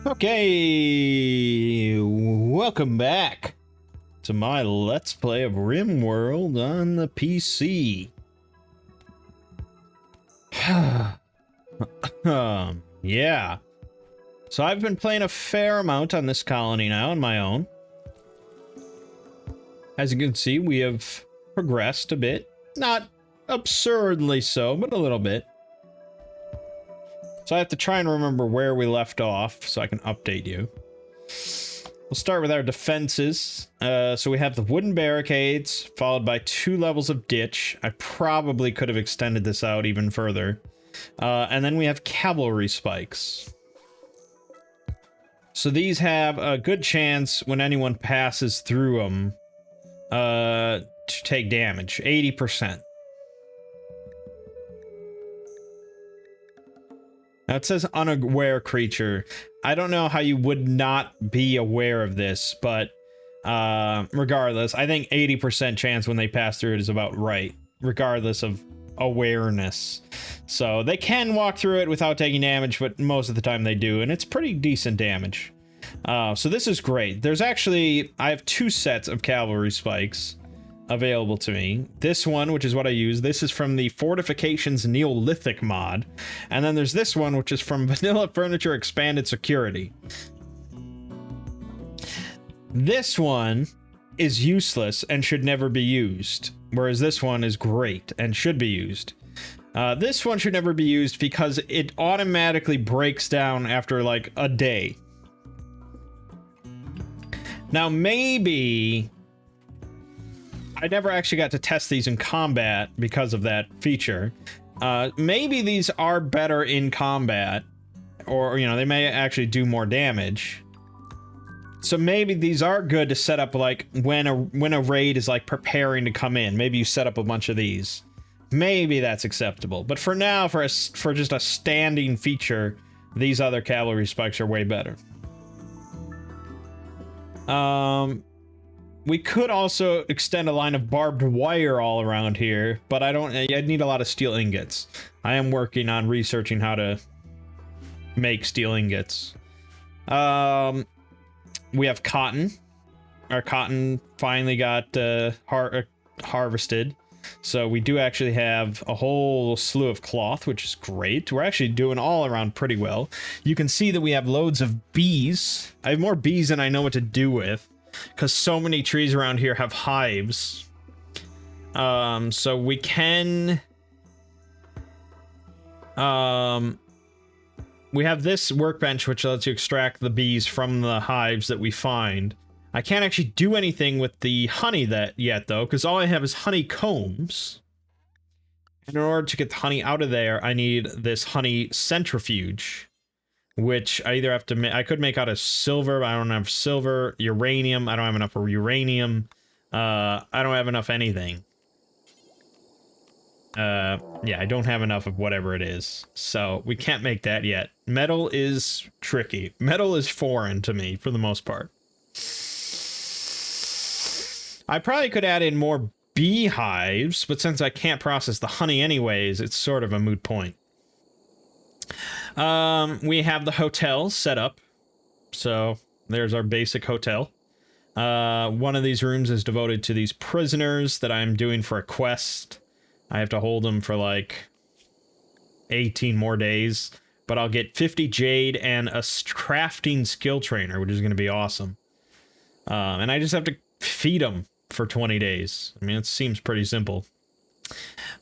Okay, welcome back to my Let's Play of RImworld on the PC. Yeah. So I've been playing a fair amount on this colony now on my own. As you can see, we have progressed a bit. Not absurdly so, but a little bit. So I have to try and remember where we left off so I can update you. We'll start with our defenses. So we have the wooden barricades, followed by 2 levels of ditch. I probably could have extended this out even further. And then we have cavalry spikes. So these have a good chance when anyone passes through them to take damage, 80%. Now it says unaware creature. I don't know how you would not be aware of this, but regardless, I think 80% chance when they pass through it is about right, regardless of awareness. So they can walk through it without taking damage, but most of the time they do, and it's pretty decent damage. So this is great. There's actually, I have 2 sets of cavalry spikes available to me. This one, which is what I use, this is from the Fortifications Neolithic mod. And then there's this one, which is from Vanilla Furniture Expanded Security. This one is useless and should never be used, whereas this one is great and should be used. This one should never be used because it automatically breaks down after like a day. Now maybe I never actually got to test these in combat because of that feature. Maybe these are better in combat, or, you know, they may actually do more damage. So maybe these are good to set up, like, when a raid is, like, preparing to come in. Maybe you set up a bunch of these. Maybe that's acceptable. But for now, for just a standing feature, these other cavalry spikes are way better. We could also extend a line of barbed wire all around here, but I'd need a lot of steel ingots. I am working on researching how to make steel ingots. We have cotton. Our cotton finally got harvested. So we do actually have a whole slew of cloth, which is great. We're actually doing all around pretty well. You can see that we have loads of bees. I have more bees than I know what to do with, because so many trees around here have hives. So we can... we have this workbench which lets you extract the bees from the hives that we find. I can't actually do anything with the honey yet, though, because all I have is honeycombs. And in order to get the honey out of there, I need this honey centrifuge, which I either have to I could make out of silver, but I don't have silver. Uranium, I don't have enough for uranium. I don't have enough anything. Yeah, I don't have enough of whatever it is, so we can't make that yet. Metal is tricky. Metal is foreign to me for the most part. I probably could add in more beehives, but since I can't process the honey anyways, it's sort of a moot point. We have the hotel set up. So there's our basic hotel. One of these rooms is devoted to these prisoners that I'm doing for a quest. I have to hold them for like 18 more days, but I'll get 50 jade and a crafting skill trainer, which is going to be awesome. And I just have to feed them for 20 days. I mean, it seems pretty simple.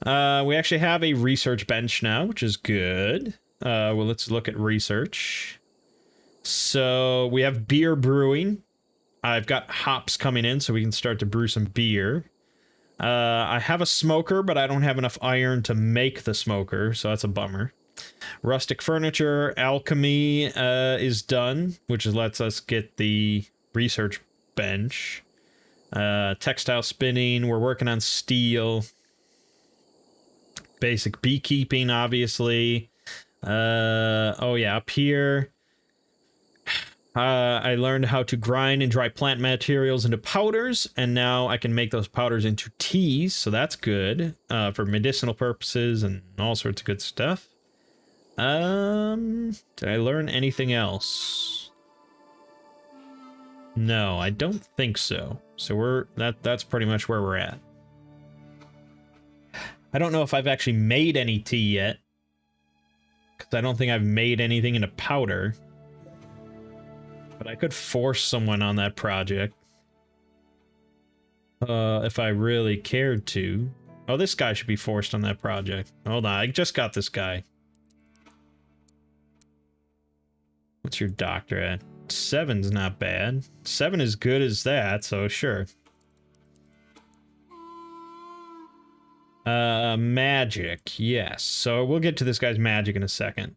We actually have a research bench now, which is good. Well, let's look at research. So we have beer brewing. I've got hops coming in, so we can start to brew some beer. I have a smoker, but I don't have enough iron to make the smoker, so that's a bummer. Rustic furniture, alchemy is done, which lets us get the research bench. Textile spinning, we're working on steel. Basic beekeeping, obviously. Oh yeah, up here. I learned how to grind and dry plant materials into powders, and now I can make those powders into teas, so that's good, for medicinal purposes and all sorts of good stuff. Did I learn anything else? No, I don't think so. So that's pretty much where we're at. I don't know if I've actually made any tea yet, because I don't think I've made anything into powder. But I could force someone on that project. If I really cared to. Oh, this guy should be forced on that project. Hold on, I just got this guy. What's your doctor at? 7's not bad. 7 is good as that, so sure. Magic, yes. So we'll get to this guy's magic in a second.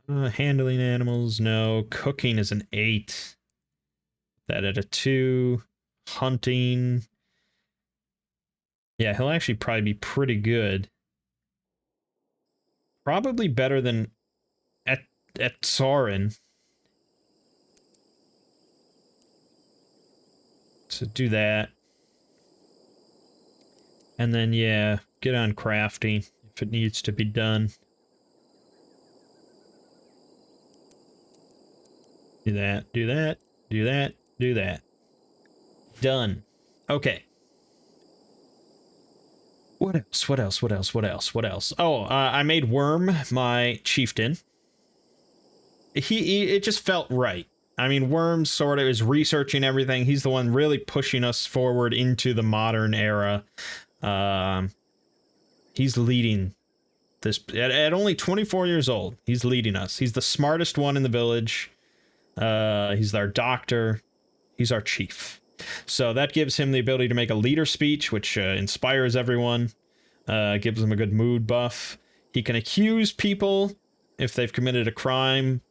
Handling animals, no. Cooking is an 8. That at a 2. Hunting. Yeah, he'll actually probably be pretty good. Probably better than at Soren. So do that. And then, yeah, get on crafting if it needs to be done. Do that, do that, do that, do that. Done. Okay. What else? What else? What else? What else? What else? Oh, I made Worm my chieftain. It just felt right. I mean, Worm sort of is researching everything. He's the one really pushing us forward into the modern era. He's leading this at only 24 years old. He's leading us. He's the smartest one in the village. He's our doctor. He's our chief. So that gives him the ability to make a leader speech, which inspires everyone. Gives him a good mood buff. He can accuse people if they've committed a crime.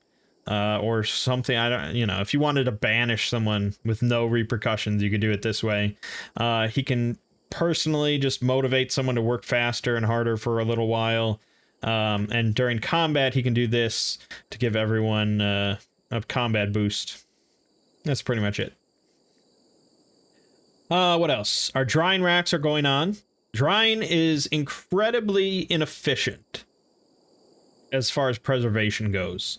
Or something. I don't, you know, if you wanted to banish someone with no repercussions, you could do it this way. He can personally just motivate someone to work faster and harder for a little while. And during combat, he can do this to give everyone a combat boost. That's pretty much it. What else? Our drying racks are going on. Drying is incredibly inefficient as far as preservation goes.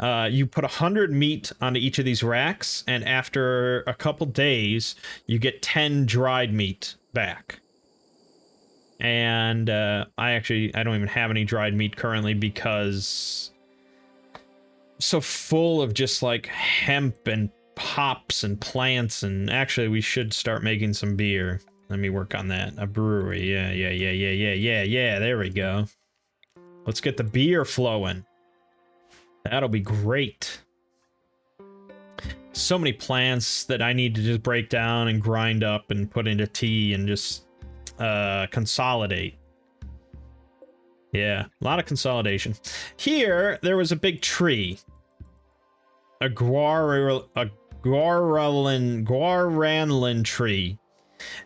You put 100 meat onto each of these racks, and after a couple days, you get 10 dried meat back. And I don't even have any dried meat currently because I'm so full of just like hemp and hops and plants, and actually we should start making some beer. Let me work on that. A brewery. Yeah, there we go. Let's get the beer flowing. That'll be great. So many plants that I need to just break down and grind up and put into tea and just consolidate. Yeah, a lot of consolidation. Here, there was a big tree. A Guaranlin tree.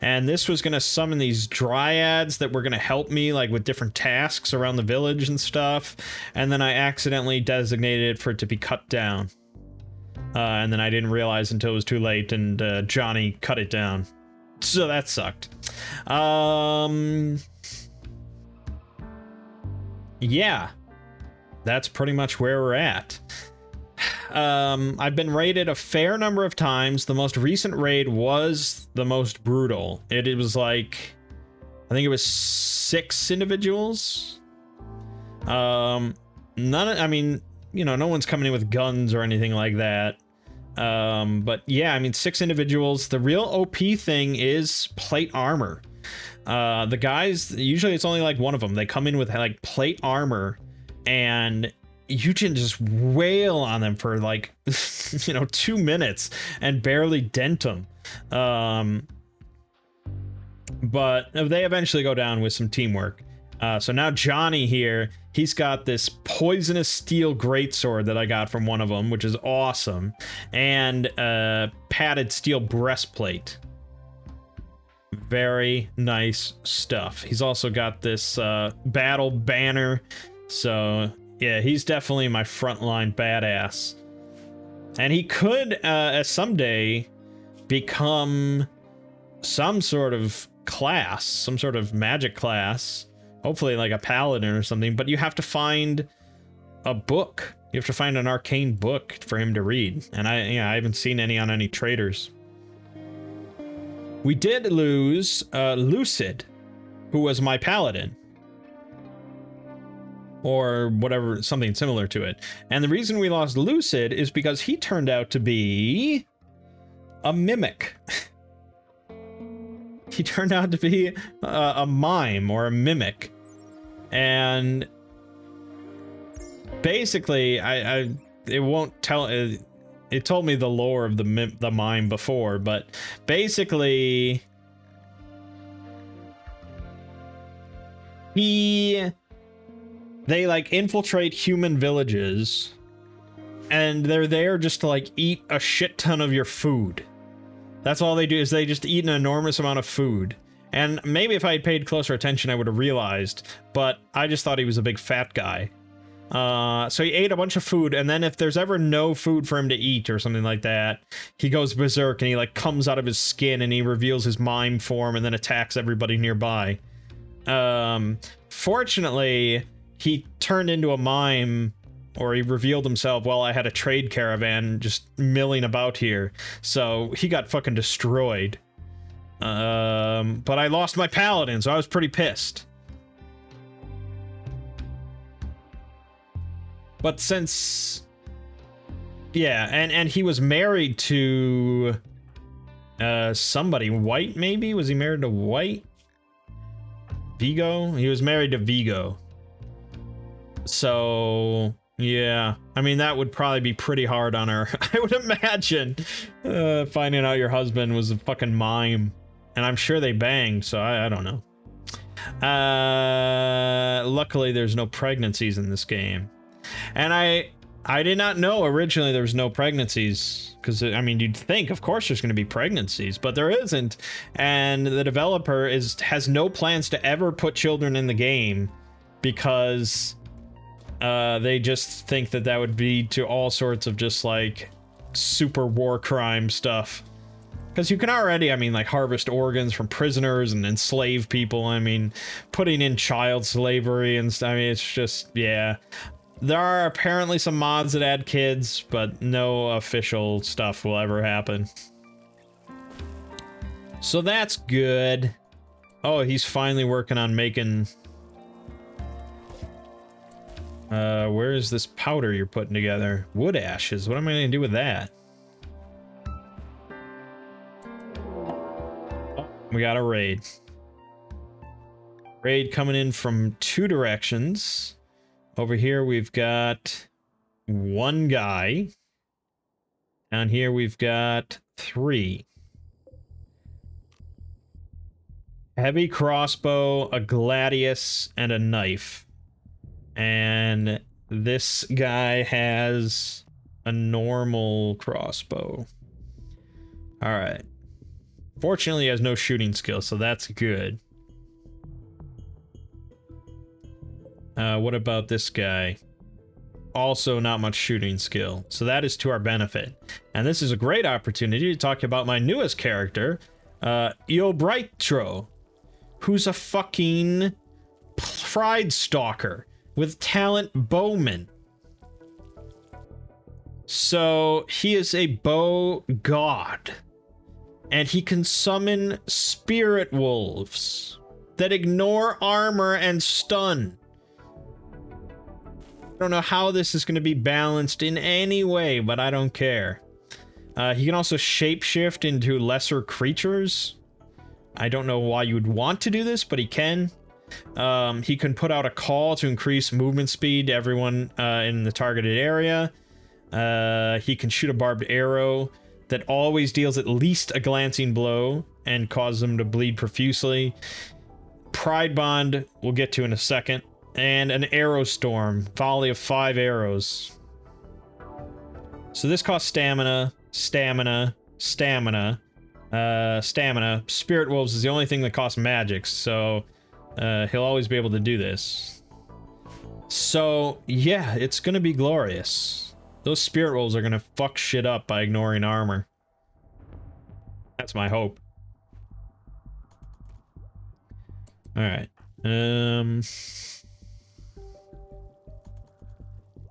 And this was going to summon these dryads that were going to help me like with different tasks around the village and stuff. And then I accidentally designated it for it to be cut down. And then I didn't realize until it was too late, and Johnny cut it down. So that sucked. Yeah. That's pretty much where we're at. I've been raided a fair number of times. The most recent raid was the most brutal. It was like, I think it was 6 individuals. I mean, you know, no one's coming in with guns or anything like that. But yeah, I mean, 6 individuals. The real OP thing is plate armor. The guys, usually it's only like one of them. They come in with like plate armor, and you can just wail on them for like, you know, 2 minutes and barely dent them. But they eventually go down with some teamwork. So now Johnny here, he's got this poisonous steel greatsword that I got from one of them, which is awesome, and padded steel breastplate. Very nice stuff. He's also got this battle banner. So yeah, he's definitely my frontline badass. And he could someday become some sort of class, some sort of magic class. Hopefully like a paladin or something. But you have to find a book. You have to find an arcane book for him to read. And I haven't seen any on any traders. We did lose Lucid, who was my paladin. Or whatever, something similar to it. And the reason we lost Lucid is because he turned out to be a mimic. He turned out to be a mime or a mimic. And basically, it won't tell. It told me the lore of the mime before, but basically, they like infiltrate human villages, and they're there just to like eat a shit ton of your food. That's all they do, is they just eat an enormous amount of food. And maybe if I had paid closer attention, I would have realized, but I just thought he was a big fat guy. So he ate a bunch of food, and then if there's ever no food for him to eat or something like that, he goes berserk and he like comes out of his skin and he reveals his mime form and then attacks everybody nearby. Fortunately, he turned into a mime, or he revealed himself while I had a trade caravan just milling about here. So he got fucking destroyed. But I lost my paladin, so I was pretty pissed. But since... yeah, and he was married to... somebody. White, maybe? Was he married to White? Vigo? He was married to Vigo. So, yeah. I mean, that would probably be pretty hard on her. I would imagine finding out your husband was a fucking mime. And I'm sure they banged, so I don't know. Luckily, there's no pregnancies in this game. And I did not know originally there was no pregnancies. Because, I mean, you'd think, of course, there's going to be pregnancies. But there isn't. And the developer has no plans to ever put children in the game. Because... they just think that would lead to all sorts of just like super war crime stuff. Because you can already, I mean, like harvest organs from prisoners and enslave people. I mean, putting in child slavery and stuff. I mean, it's just, yeah. There are apparently some mods that add kids, but no official stuff will ever happen. So that's good. Oh, he's finally working on making... where is this powder you're putting together? Wood ashes. What am I going to do with that? Oh, we got a raid. Raid coming in from 2 directions. Over here we've got 1 guy. Down here we've got 3. Heavy crossbow, a gladius, and a knife. And this guy has a normal crossbow. Alright. Fortunately, he has no shooting skill, so that's good. What about this guy? Also not much shooting skill, so that is to our benefit. And this is a great opportunity to talk about my newest character, Iobrightro, who's a fucking pride stalker. With talent bowman. So he is a bow god. And he can summon spirit wolves that ignore armor and stun. I don't know how this is going to be balanced in any way, but I don't care. He can also shapeshift into lesser creatures. I don't know why you would want to do this, but he can. He can put out a call to increase movement speed to everyone in the targeted area. He can shoot a barbed arrow that always deals at least a glancing blow and causes them to bleed profusely. Pride Bond we'll get to in a second. And an arrow storm, volley of 5 arrows. So this costs stamina, stamina, stamina, stamina. Spirit Wolves is the only thing that costs magics, so... he'll always be able to do this. So, yeah, it's gonna be glorious. Those spirit wolves are gonna fuck shit up by ignoring armor. That's my hope. Alright.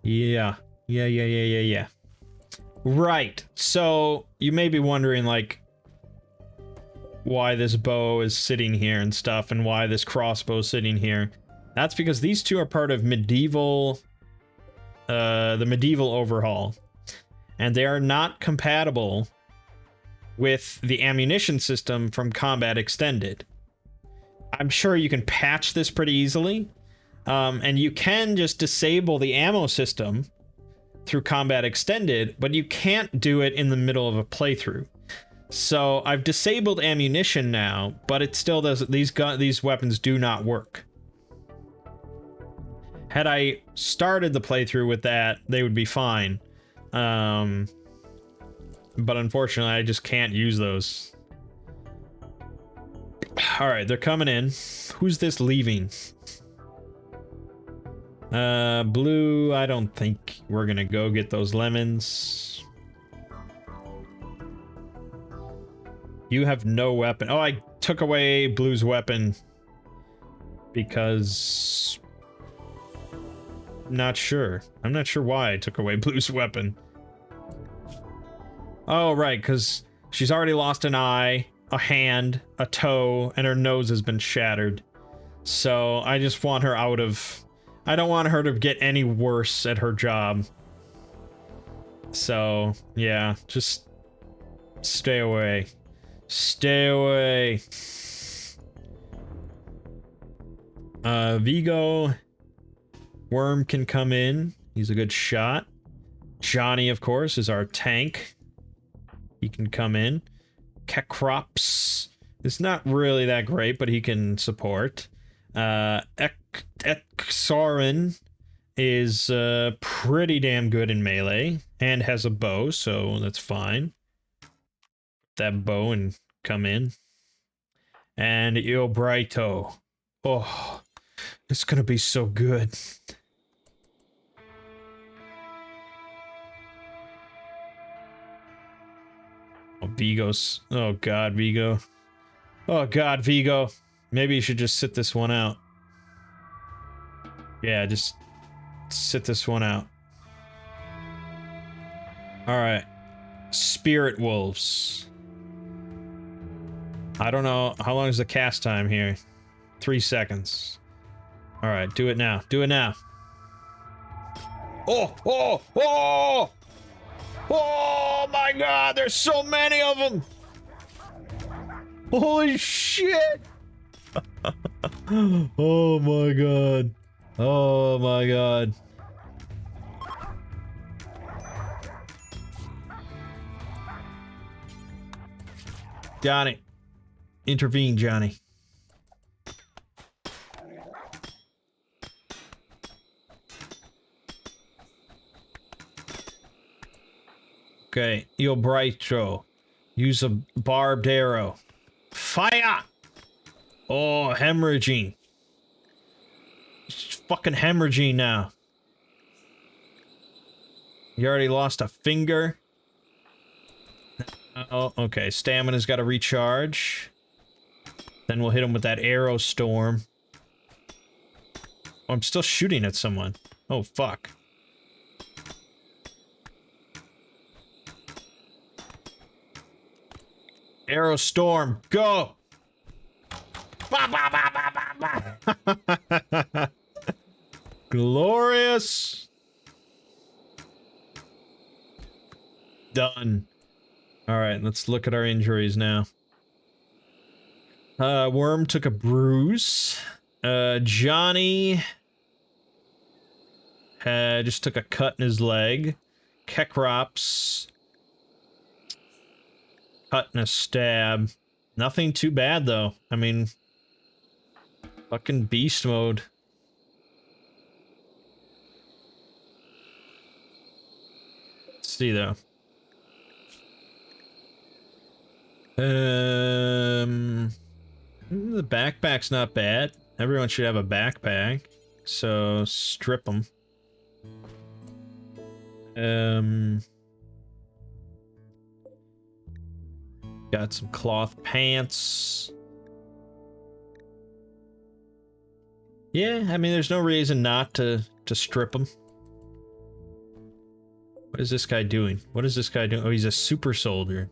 Yeah. Yeah. Right. So you may be wondering, like, why this bow is sitting here and stuff, and why this crossbow is sitting here. That's because these two are part of medieval, the medieval overhaul, and they are not compatible with the ammunition system from Combat Extended. I'm sure you can patch this pretty easily, and you can just disable the ammo system through Combat Extended, but you can't do it in the middle of a playthrough. So I've disabled ammunition now, but it still does. These weapons do not work. Had I started the playthrough with that, they would be fine. But unfortunately, I just can't use those. All right, they're coming in. Who's this leaving? Blue, I don't think we're gonna go get those lemons. You have no weapon. Oh, I took away Blue's weapon because... Not sure. I'm not sure why I took away Blue's weapon. Oh, right, because she's already lost an eye, a hand, a toe, and her nose has been shattered. So I just want her out of... I don't want her to get any worse at her job. So, yeah, just stay away. Stay away. Vigo. Worm can come in. He's a good shot. Johnny, of course, is our tank. He can come in. Kekrops is not really that great, but he can support. Eksorin is pretty damn good in melee and has a bow, so that's fine. That bow and come in. And Iobrito. Oh, it's gonna be so good. Oh, Vigo's. Oh god, Vigo. Oh god, Vigo. Maybe you should just sit this one out. Yeah, just sit this one out. Alright. Spirit Wolves. I don't know. How long is the cast time here? 3 seconds. Alright, do it now. Do it now. Oh! Oh! Oh! Oh my god, there's so many of them! Holy shit! Oh my god. Oh my god. Johnny. Intervene, Johnny. Okay, Iobrito. Use a barbed arrow. Fire! Oh, hemorrhaging. It's fucking hemorrhaging now. You already lost a finger. Oh, okay. Stamina's got to recharge. Then we'll hit him with that arrow storm. Oh, I'm still shooting at someone. Oh, fuck. Arrow storm, go! Bah, bah, bah, bah, bah, bah. Glorious! Done. Alright, let's look at our injuries now. Worm took a bruise. Johnny... just took a cut in his leg. Kekrops... cut and a stab. Nothing too bad, though. I mean... fucking beast mode. Let's see, though. The backpack's not bad. Everyone should have a backpack. So, strip them. Got some cloth pants. Yeah, I mean, there's no reason not to strip them. What is this guy doing? What is this guy doing? Oh, he's a super soldier.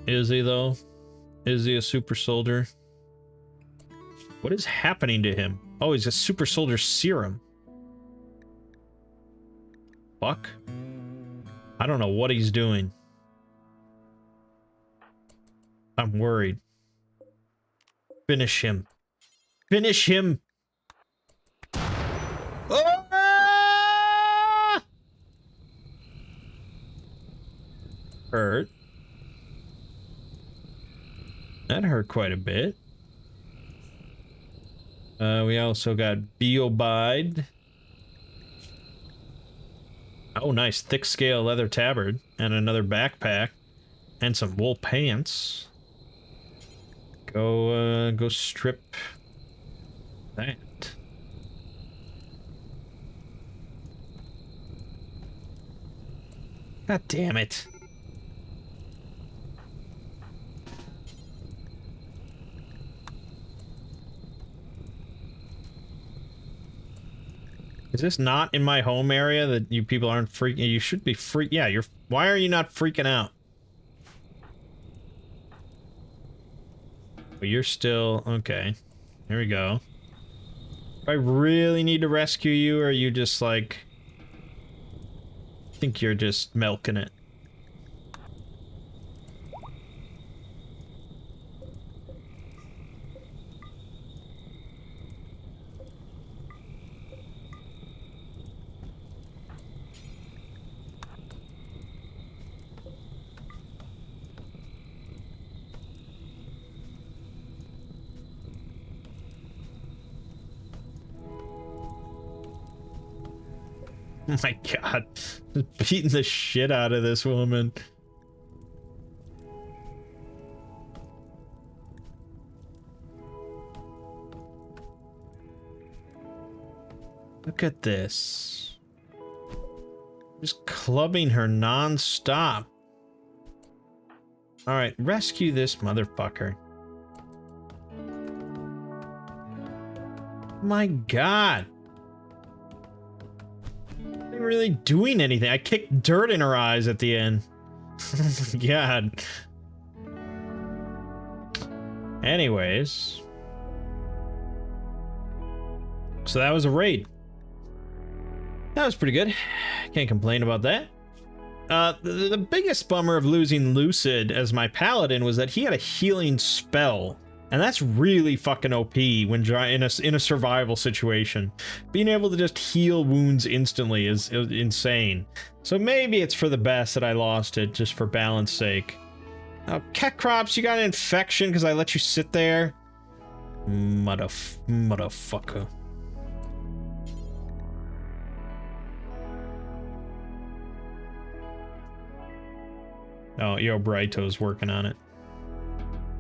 Is he, though? Is he a super soldier? What is happening to him? Oh, he's a super soldier serum. Fuck. I don't know what he's doing. I'm worried. Finish him. Finish him! Ah! Hurt. That hurt quite a bit. We also got Beobide. Oh, nice. Thick scale leather tabard. And another backpack. And some wool pants. Go strip that. God damn it. Is this not in my home area that you people aren't freaking? You should be freak. Yeah, you're. Why are you not freaking out? But you're still okay. Here we go. Do I really need to rescue you, or are you just like? I think you're just milking it. Oh my god. Just beating the shit out of this woman. Look at this. Just clubbing her non-stop. Alright, rescue this motherfucker. My god. Really doing anything. I kicked dirt in her eyes at the end. Oh my god. Anyways. So that was a raid. That was pretty good. Can't complain about that. The biggest bummer of losing Lucid as my paladin was that he had a healing spell. And that's really fucking OP when in a survival situation. Being able to just heal wounds instantly is insane. So maybe it's for the best that I lost it, just for balance sake. Now, Kekrops, you got an infection because I let you sit there? Motherfucker. Oh, Yo Brighto's working on it.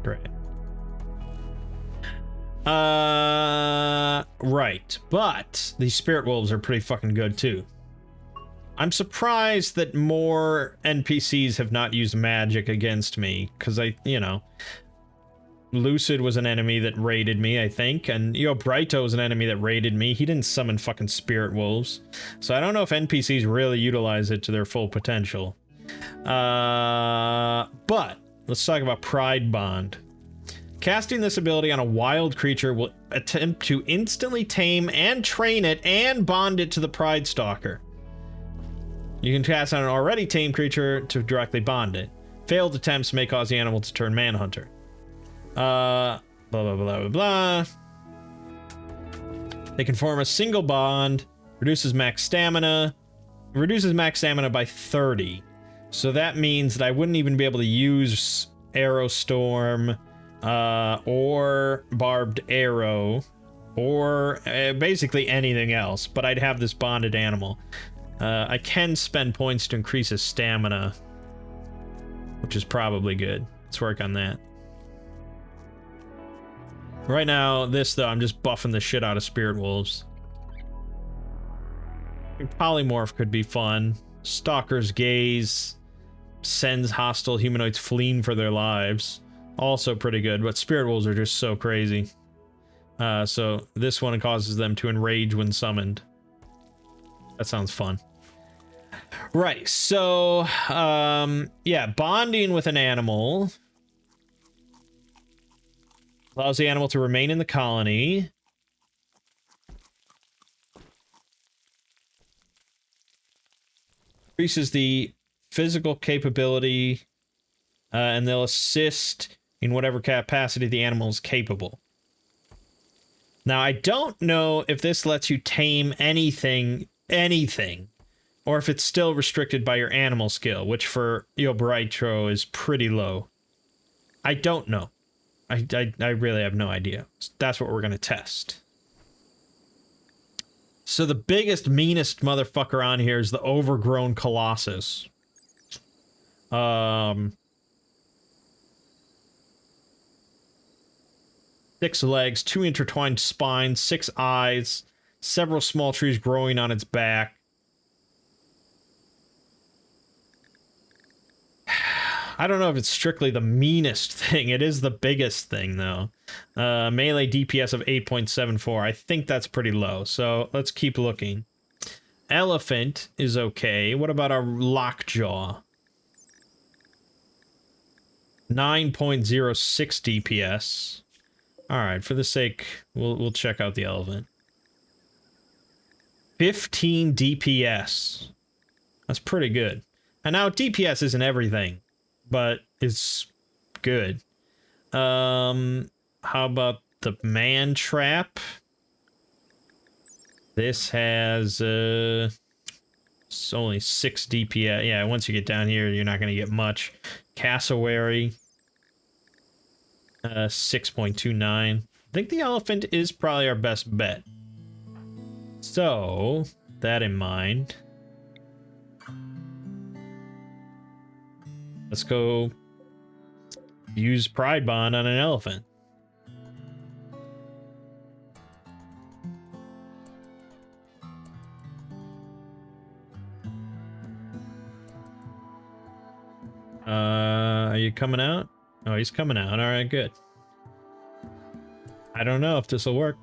Great. Right. But these spirit wolves are pretty fucking good too. I'm surprised that more NPCs have not used magic against me, because you know, Lucid was an enemy that raided me, I think, and Yo Brighto was an enemy that raided me. He didn't summon fucking spirit wolves. So I don't know if NPCs really utilize it to their full potential. But let's talk about Pride Bond. Casting this ability on a wild creature will attempt to instantly tame and train it and bond it to the Pride Stalker. You can cast on an already tamed creature to directly bond it. Failed attempts may cause the animal to turn manhunter. Blah, blah, blah, blah, blah. They can form a single bond, reduces max stamina by 30. So that means that I wouldn't even be able to use Arrow Storm, or Barbed Arrow, or basically anything else, but I'd have this bonded animal. I can spend points to increase his stamina, which is probably good. Let's work on that. Right now, this though, I'm just buffing the shit out of Spirit Wolves. Polymorph could be fun. Stalker's Gaze sends hostile humanoids fleeing for their lives. Also pretty good, but Spirit Wolves are just so crazy. So this one causes them to enrage when summoned. That sounds fun. Right, so, yeah, bonding with an animal allows the animal to remain in the colony. Increases the physical capability, and they'll assist in whatever capacity the animal is capable. Now, I don't know if this lets you tame anything, or if it's still restricted by your animal skill, which for Yobraitro is pretty low. I don't know. I really have no idea. That's what we're going to test. So the biggest, meanest motherfucker on here is the overgrown Colossus. 6 legs, 2 intertwined spines, 6 eyes, several small trees growing on its back. I don't know if it's strictly the meanest thing. It is the biggest thing, though. Melee DPS of 8.74. I think that's pretty low, so let's keep looking. Elephant is okay. What about our lockjaw? 9.06 DPS. Alright, for the sake, we'll check out the elephant. 15 DPS. That's pretty good. And now DPS isn't everything, but it's good. How about the man trap? This has it's only 6 DPS. Yeah, once you get down here, you're not going to get much. Cassowary, 6.29. I think the elephant is probably our best bet. So, that in mind, let's go use Pride Bond on an elephant. Are you coming out? Oh, he's coming out. All right, good. I don't know if this will work.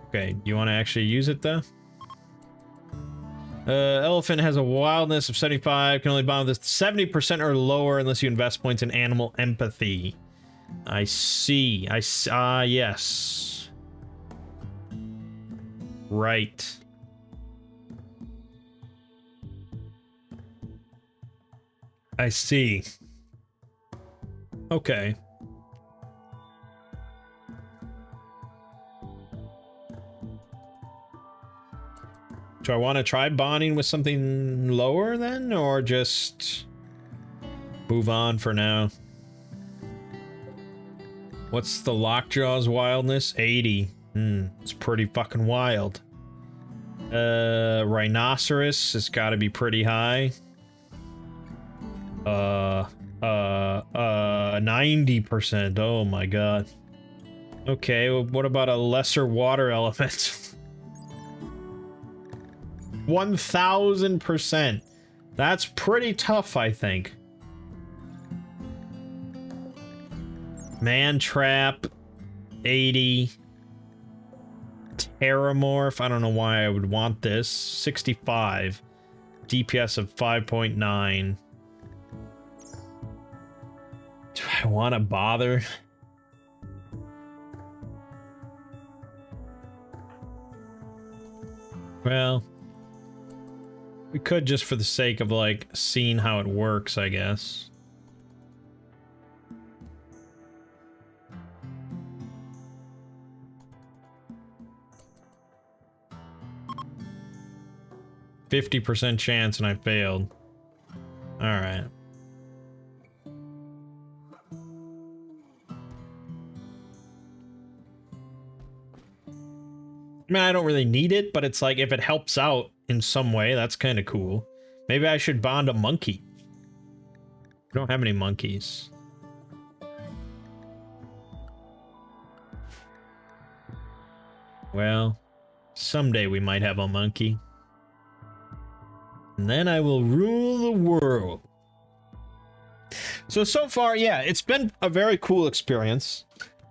Okay, you want to actually use it, though? Elephant has a wildness of 75, can only bond with this 70% or lower unless you invest points in animal empathy. I see. Yes. Right. I see. Okay. Do I want to try bonding with something lower then, or just move on for now? What's the Lockjaw's wildness? 80. It's pretty fucking wild. Rhinoceros has got to be pretty high. 90%. Oh my god. Okay, well, what about a lesser water element? 1000%. That's pretty tough, I think. Man Trap, 80. Terramorph, I don't know why I would want this. 65. DPS of 5.9. Do I want to bother? Well, we could just for the sake of, like, seeing how it works, I guess. %50 chance and I failed. Alright. I mean, I don't really need it, but it's like, if it helps out in some way, that's kind of cool. Maybe I should bond a monkey. We don't have any monkeys. Well, someday we might have a monkey. And then I will rule the world. So far, yeah, it's been a very cool experience.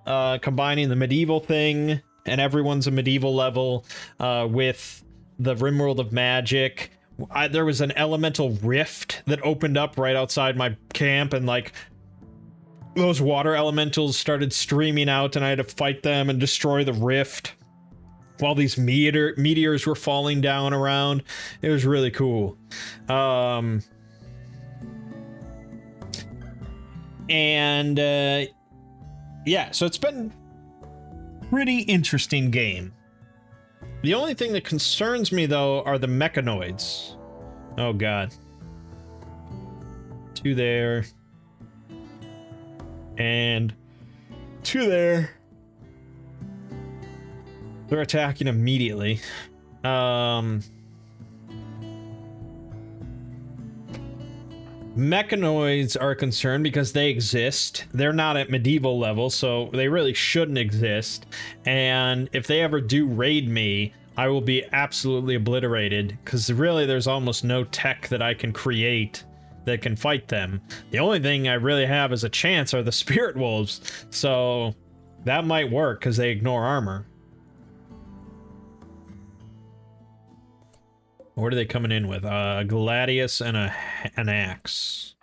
Combining the medieval thing and everyone's a medieval level with the RimWorld of Magic. There was an elemental rift that opened up right outside my camp, and like those water elementals started streaming out, and I had to fight them and destroy the rift while these meteors were falling down around. It was really cool. Yeah, so it's been pretty interesting game. The only thing that concerns me, though, are the mechanoids. Oh, God. 2 there. And 2 there. They're attacking immediately. Mechanoids are concerned because they exist. They're not at medieval level, so they really shouldn't exist. And if they ever do raid me, I will be absolutely obliterated, because really there's almost no tech that I can create that can fight them. The only thing I really have as a chance are the spirit wolves, so that might work because they ignore armor. What are they coming in with? A gladius and an axe.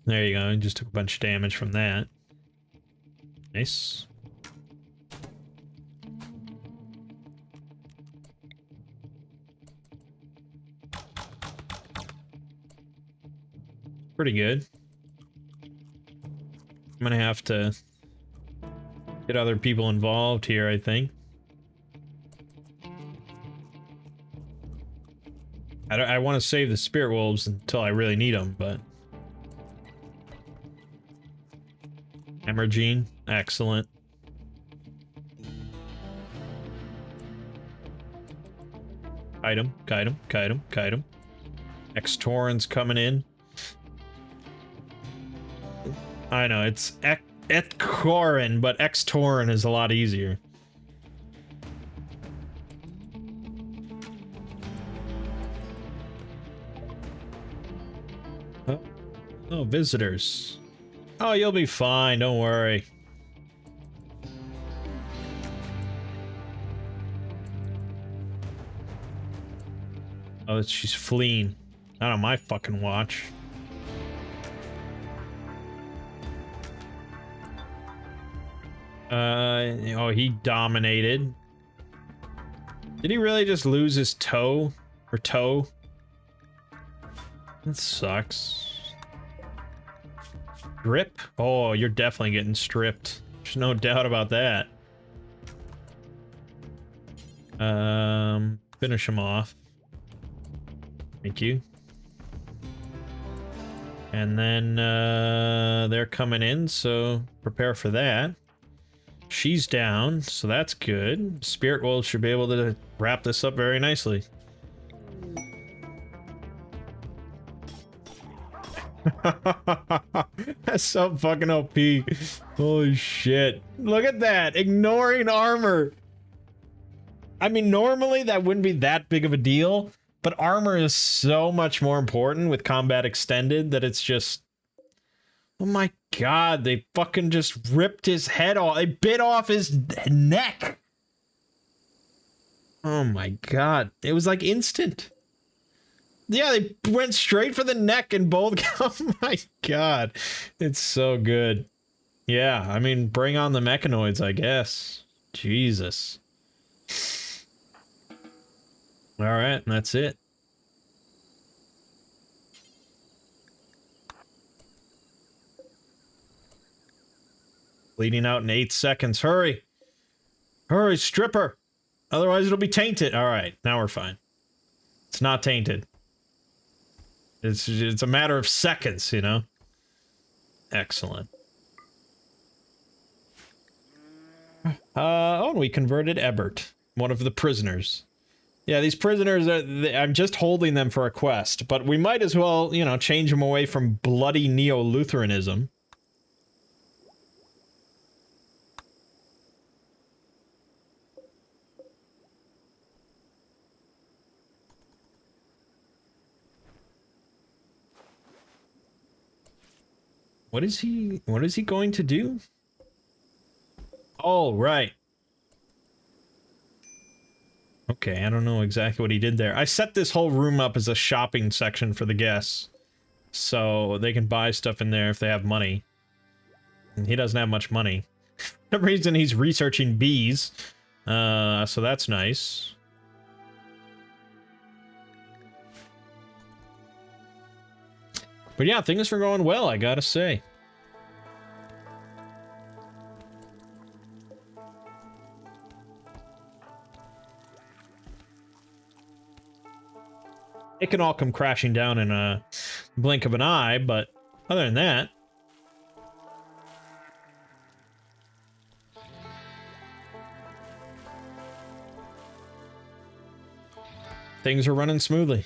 There you go. Just took a bunch of damage from that. Nice. Pretty good. I'm gonna have to get other people involved here, I think. I want to save the spirit wolves until I really need them, but... Emergene, excellent. Kite him, kite him, kite him, kite him. X-Torrent's coming in. I know, it's Ethcorin, but X-Torrent is a lot easier. Oh, visitors. Oh, you'll be fine, don't worry. Oh, she's fleeing. Not on my fucking watch. Oh, he dominated. Did he really just lose his toe? Or toe? That sucks. Strip? Oh, you're definitely getting stripped. There's no doubt about that. Finish him off. Thank you. And then, they're coming in, so prepare for that. She's down, so that's good. Spirit Wolves should be able to wrap this up very nicely. That's so fucking OP. Holy shit. Look at that. Ignoring armor. I mean, normally that wouldn't be that big of a deal, but armor is so much more important with combat extended that it's just... Oh my god, they fucking just ripped his head off. They bit off his neck. Oh my god. It was like instant. Yeah, they went straight for the neck and both... Oh my god. It's so good. Yeah, I mean, bring on the mechanoids, I guess. Jesus. Alright, that's it. Bleeding out in 8 seconds. Hurry! Hurry, stripper! Otherwise it'll be tainted. Alright, now we're fine. It's not tainted. It's a matter of seconds, you know? Excellent. Oh, and we converted Ebert, one of the prisoners. Yeah, these prisoners, I'm just holding them for a quest, but we might as well, you know, change them away from bloody Neo-Lutheranism. What is he going to do? Oh, right. Okay, I don't know exactly what he did there. I set this whole room up as a shopping section for the guests. So they can buy stuff in there if they have money. And he doesn't have much money. For some reason he's researching bees. So that's nice. But yeah, things are going well, I gotta say. It can all come crashing down in a blink of an eye, but other than that... things are running smoothly.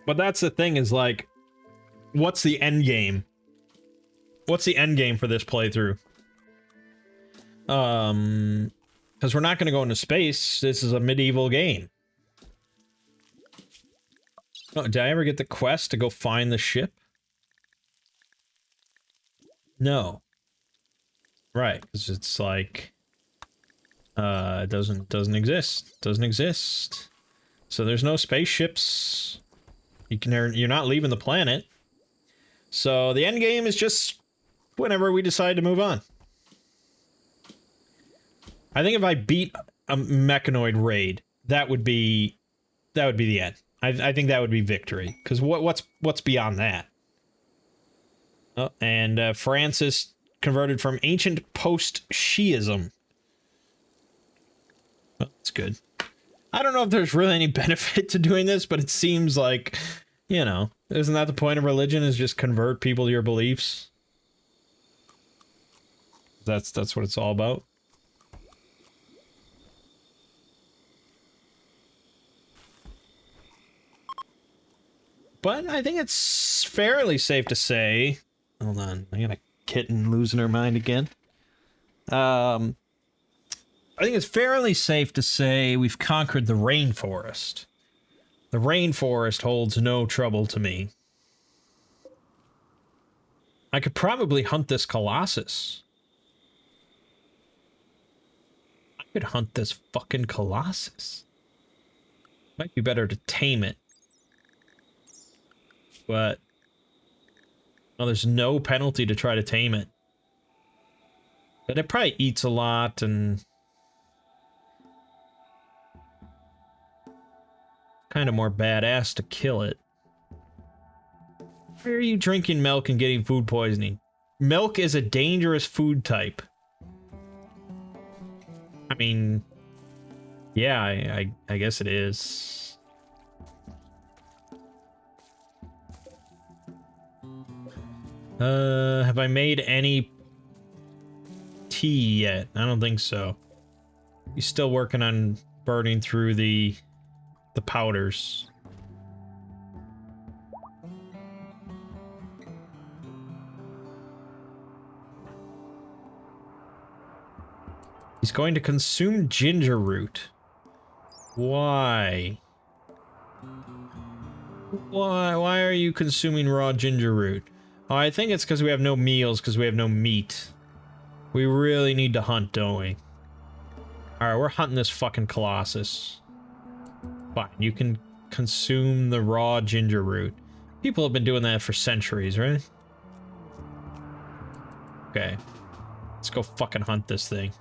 But that's the thing, is like, what's the end game? What's the end game for this playthrough? Because we're not going to go into space. This is a medieval game. Oh, did I ever get the quest to go find the ship? No. Right, because it's like... it doesn't exist. Doesn't exist. So there's no spaceships... You're not leaving the planet. So the end game is just whenever we decide to move on. I think if I beat a mechanoid raid, that would be the end. I think that would be victory. Because what's beyond that? Oh, and Francis converted from ancient post-Shiism. Oh, that's good. I don't know if there's really any benefit to doing this, but it seems like, you know, isn't that the point of religion, is just convert people to your beliefs? That's what it's all about. But I think it's fairly safe to say... Hold on, I got a kitten losing her mind again. I think it's fairly safe to say we've conquered the rainforest. The rainforest holds no trouble to me. I could probably hunt this Colossus. I could hunt this fucking Colossus. Might be better to tame it. But... well, there's no penalty to try to tame it. But it probably eats a lot and... kind of more badass to kill it. Why are you drinking milk and getting food poisoning? Milk is a dangerous food type. I mean... yeah, I guess it is. Have I made any tea yet? I don't think so. He's still working on burning through the powders. He's going to consume ginger root. Why? Why are you consuming raw ginger root? Oh, I think it's because we have no meals, because we have no meat. We really need to hunt, don't we? Alright, we're hunting this fucking Colossus. Fine, you can consume the raw ginger root. People have been doing that for centuries, right? Okay. Let's go fucking hunt this thing.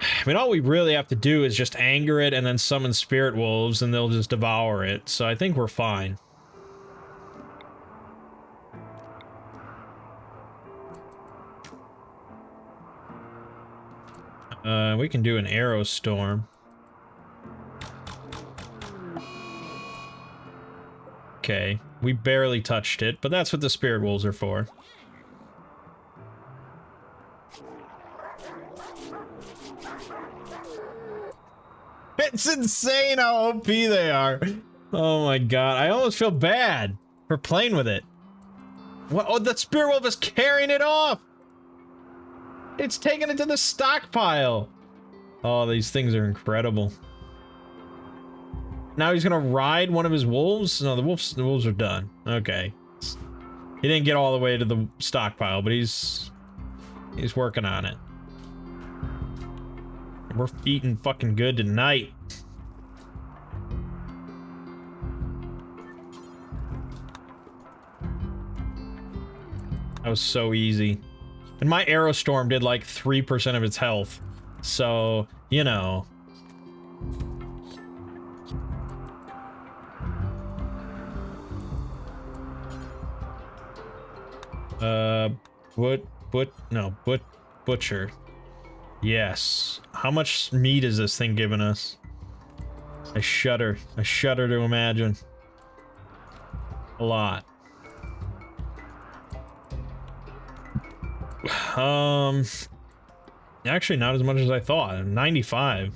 I mean, all we really have to do is just anger it and then summon spirit wolves and they'll just devour it. So I think we're fine. We can do an arrow storm. Okay, we barely touched it, but that's what the spirit wolves are for. It's insane how OP they are. Oh my god, I almost feel bad for playing with it. What? Oh, the spear wolf is carrying it off! It's taking it to the stockpile! Oh, these things are incredible. Now he's gonna ride one of his wolves? No, the wolves are done. Okay. He didn't get all the way to the stockpile, but he's working on it. We're eating fucking good tonight. That was so easy. And my arrow storm did like 3% of its health. So, you know. Butcher. Yes. How much meat is this thing giving us? I shudder. I shudder to imagine. A lot. Actually not as much as I thought. 95.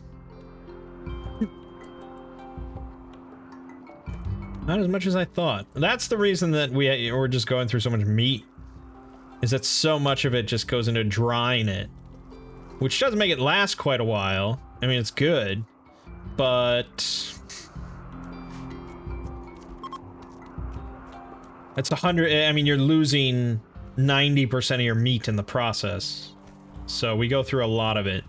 Not as much as I thought. That's the reason that we're just going through so much meat. Is that so much of it just goes into drying it. Which does make it last quite a while. I mean, it's good. But... it's 100... I mean, you're losing 90% of your meat in the process. So we go through a lot of it.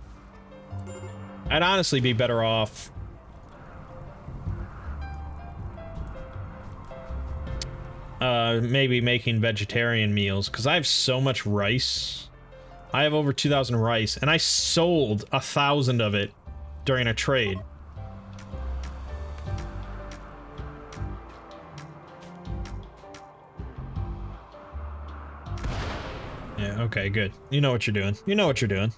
I'd honestly be better off... maybe making vegetarian meals, because I have so much rice. I have over 2,000 rice, and I sold 1,000 of it during a trade. Yeah, okay, good. You know what you're doing. You know what you're doing.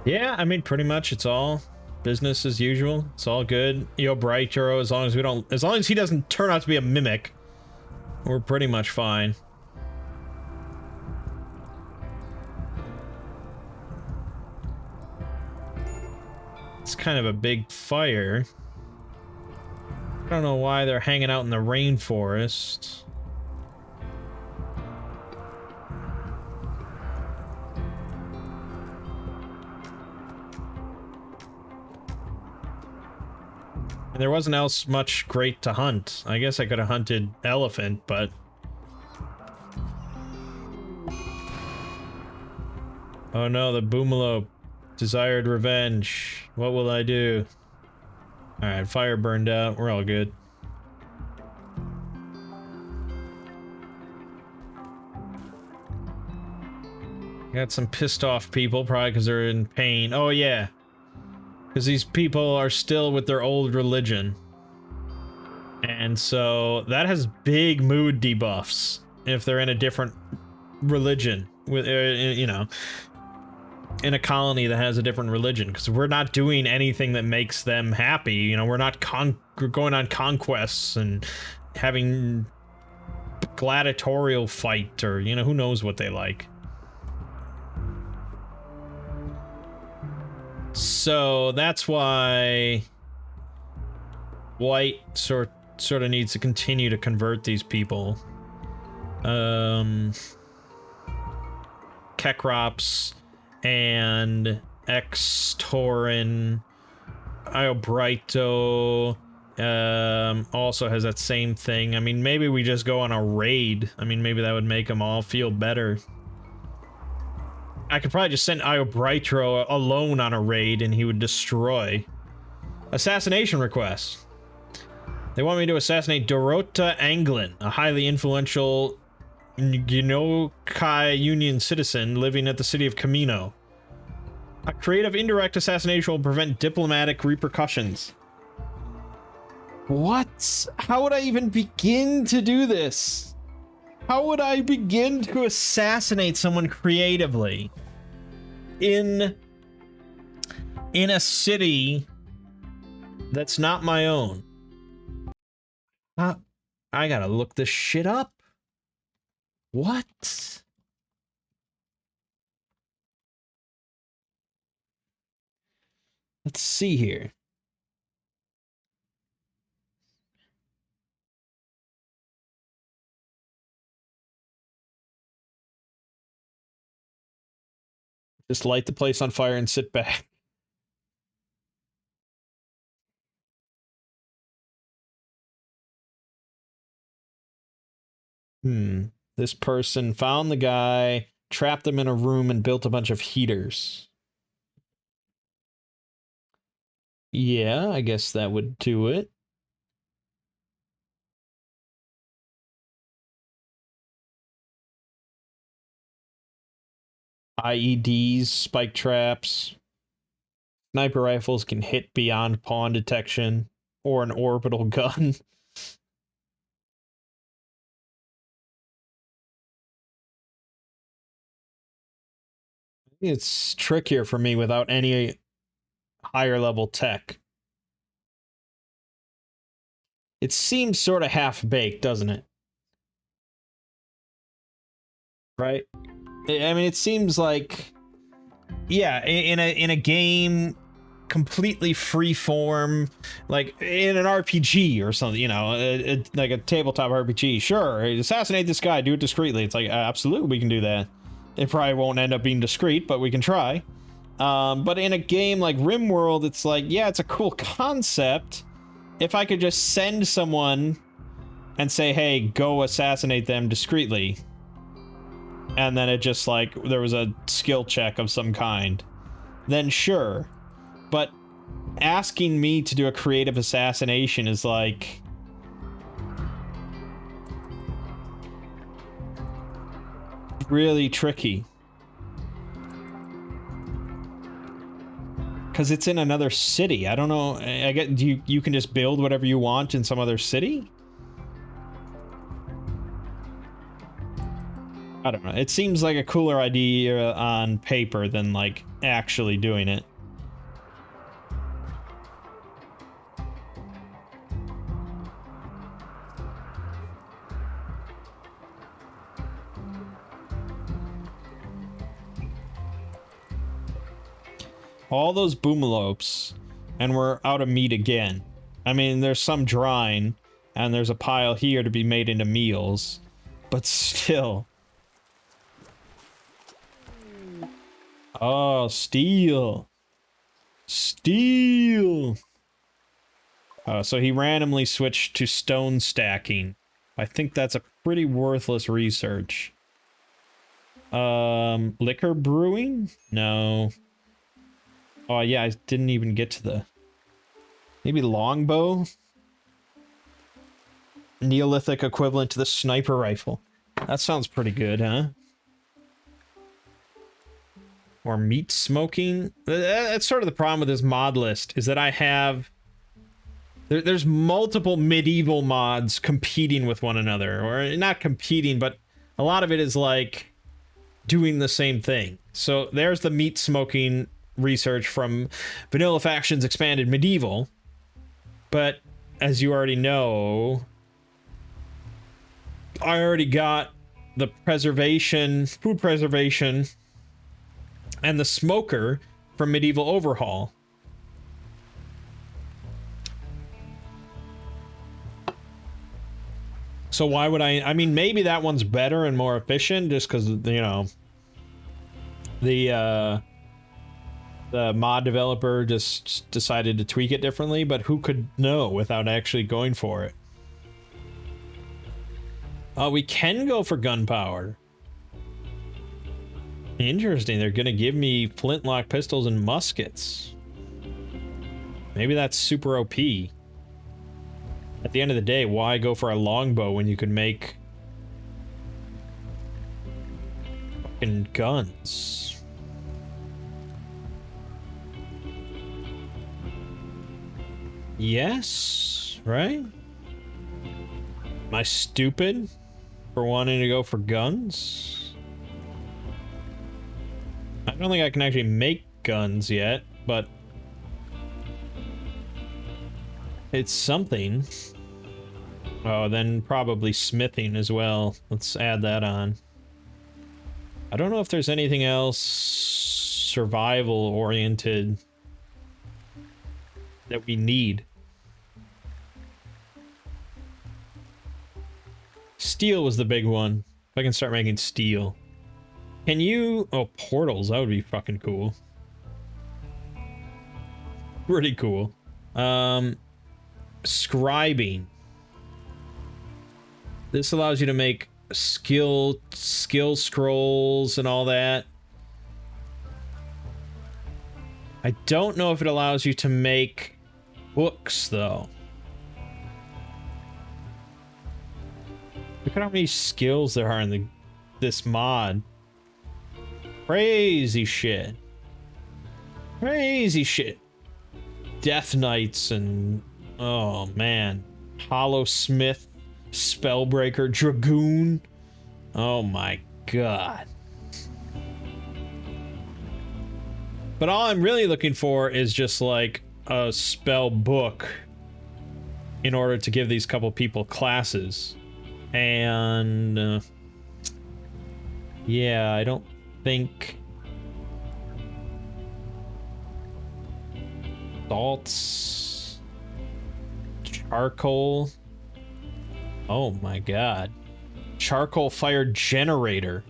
Yeah, I mean, pretty much it's all business as usual. It's all good. Brighter, as long as he doesn't turn out to be a mimic, we're pretty much fine. It's kind of a big fire. I don't know why they're hanging out in the rainforest. There wasn't else much great to hunt. I guess I could have hunted elephant, but... oh no, the boomalope. Desired revenge. What will I do? Alright, fire burned out. We're all good. Got some pissed off people, probably because they're in pain. Oh yeah. Because these people are still with their old religion. And so that has big mood debuffs if they're in a different religion. With, you know, in a colony that has a different religion. Because we're not doing anything that makes them happy. You know, we're not going on conquests and having gladiatorial fight or, you know, who knows what they like. So that's why White sort of needs to continue to convert these people. Kekrops and X-Taurin, Iobrito also has that same thing. I mean, maybe we just go on a raid. I mean, maybe that would make them all feel better. I could probably just send Iobrito alone on a raid and he would destroy. Assassination request. They want me to assassinate Dorota Anglin, a highly influential Ginokai Union citizen living at the city of Camino. A creative indirect assassination will prevent diplomatic repercussions. What? How would I even begin to do this? How would I begin to assassinate someone creatively in a city that's not my own? I gotta look this shit up. What? Let's see here. Just light the place on fire and sit back. This person found the guy, trapped them in a room, and built a bunch of heaters. Yeah, I guess that would do it. IEDs, spike traps. Sniper rifles can hit beyond pawn detection, or an orbital gun. It's trickier for me without any higher level tech. It seems sort of half-baked, doesn't it? Right? I mean, it seems like, yeah, in a game completely free form, like in an RPG or something, you know, like a tabletop RPG. Sure, assassinate this guy, do it discreetly. It's like, absolutely, we can do that. It probably won't end up being discreet, but we can try. But in a game like RImworld, it's like, yeah, it's a cool concept. If I could just send someone and say, hey, go assassinate them discreetly, and then it just, like, there was a skill check of some kind, then sure. But asking me to do a creative assassination is, like, really tricky. Because it's in another city. I don't know. I get you can just build whatever you want in some other city? I don't know. It seems like a cooler idea on paper than, like, actually doing it. All those boomalopes, and we're out of meat again. I mean, there's some drying, and there's a pile here to be made into meals, but still. Oh, steel. Steel. So he randomly switched to stone stacking. I think that's a pretty worthless research. Liquor brewing? No. Oh, yeah, I didn't even get to the... Maybe longbow? Neolithic equivalent to the sniper rifle. That sounds pretty good, huh? Or meat smoking? That's sort of the problem with this mod list, is that I have... There's multiple medieval mods competing with one another. Or not competing, but a lot of it is, like, doing the same thing. So there's the meat smoking research from Vanilla Factions Expanded Medieval, but as you already know, I already got the preservation, food preservation, and the smoker from Medieval Overhaul. So why would I mean, maybe that one's better and more efficient just because, you know, the mod developer just decided to tweak it differently, but who could know without actually going for it? We can go for gunpowder. Interesting, they're gonna give me flintlock pistols and muskets. Maybe that's super OP. At the end of the day, why go for a longbow when you can make fucking guns? Yes, right? Am I stupid for wanting to go for guns? I don't think I can actually make guns yet, but it's something. Oh, then probably smithing as well. Let's add that on. I don't know if there's anything else survival oriented. that we need. Steel was the big one. If I can start making steel. Can you... Oh, portals. That would be fucking cool. Pretty cool. Scribing. This allows you to make skill scrolls and all that. I don't know if it allows you to make books, though. Look at how many skills there are in this mod. Crazy shit. Crazy shit. Death Knights and... Oh, man. Hollow Smith, Spellbreaker, Dragoon. Oh, my God. But all I'm really looking for is just, like, a spell book in order to give these couple people classes. And... yeah, I don't think... Salts... Charcoal... Oh my god. Charcoal-fired generator.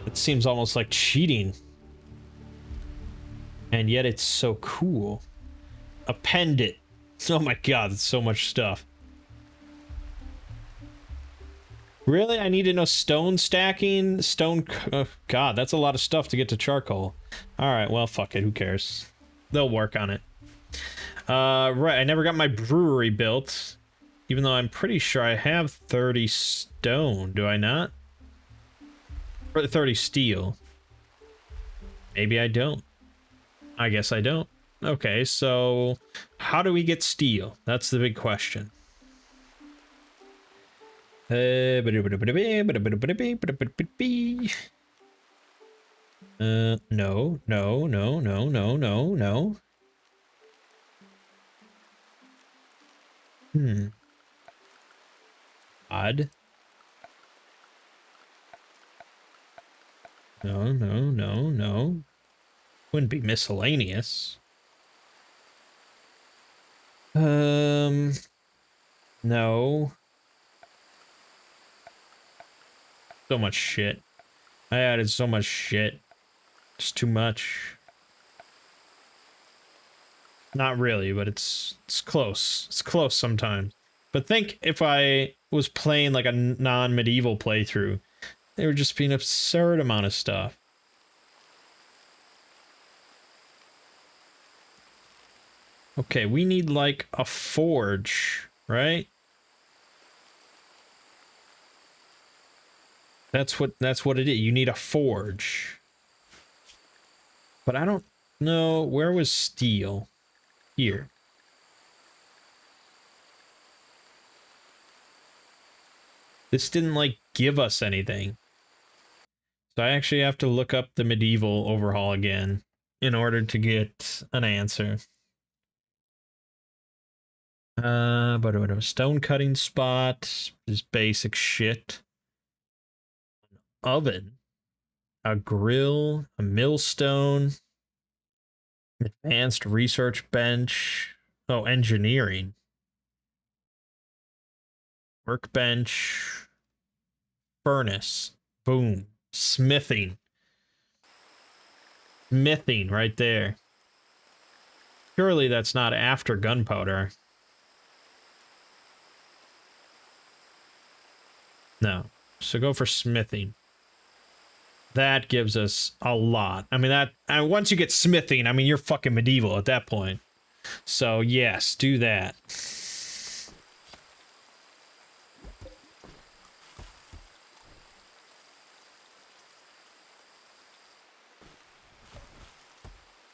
It seems almost like cheating. And yet it's so cool. Append it. Oh my god, that's so much stuff. Really? I need to know stone stacking? Stone... God, that's a lot of stuff to get to charcoal. Alright, well, fuck it. Who cares? They'll work on it. Right, I never got my brewery built. Even though I'm pretty sure I have 30 stone. Do I not? Or 30 steel. Maybe I don't. I guess I don't. Okay, so... how do we get steel? That's the big question. No, no, no, no, no, no, no. Odd. No, no, no, no. Wouldn't be miscellaneous. No. So much shit. I added so much shit. It's too much. Not really, but it's close. It's close sometimes. But think if I was playing like a non-medieval playthrough, there would just be an absurd amount of stuff. Okay, we need like a forge, right? That's what it is. You need a forge. But I don't know, where was steel? Here. This didn't like give us anything. So I actually have to look up the medieval overhaul again in order to get an answer. But a stone cutting spot is basic shit. Oven, a grill, a millstone, advanced research bench. Oh, engineering, workbench, furnace, boom, smithing right there. Surely that's not after gunpowder. No, so go for smithing. That gives us a lot. I mean, and once you get smithing, I mean, you're fucking medieval at that point. So, yes, do that.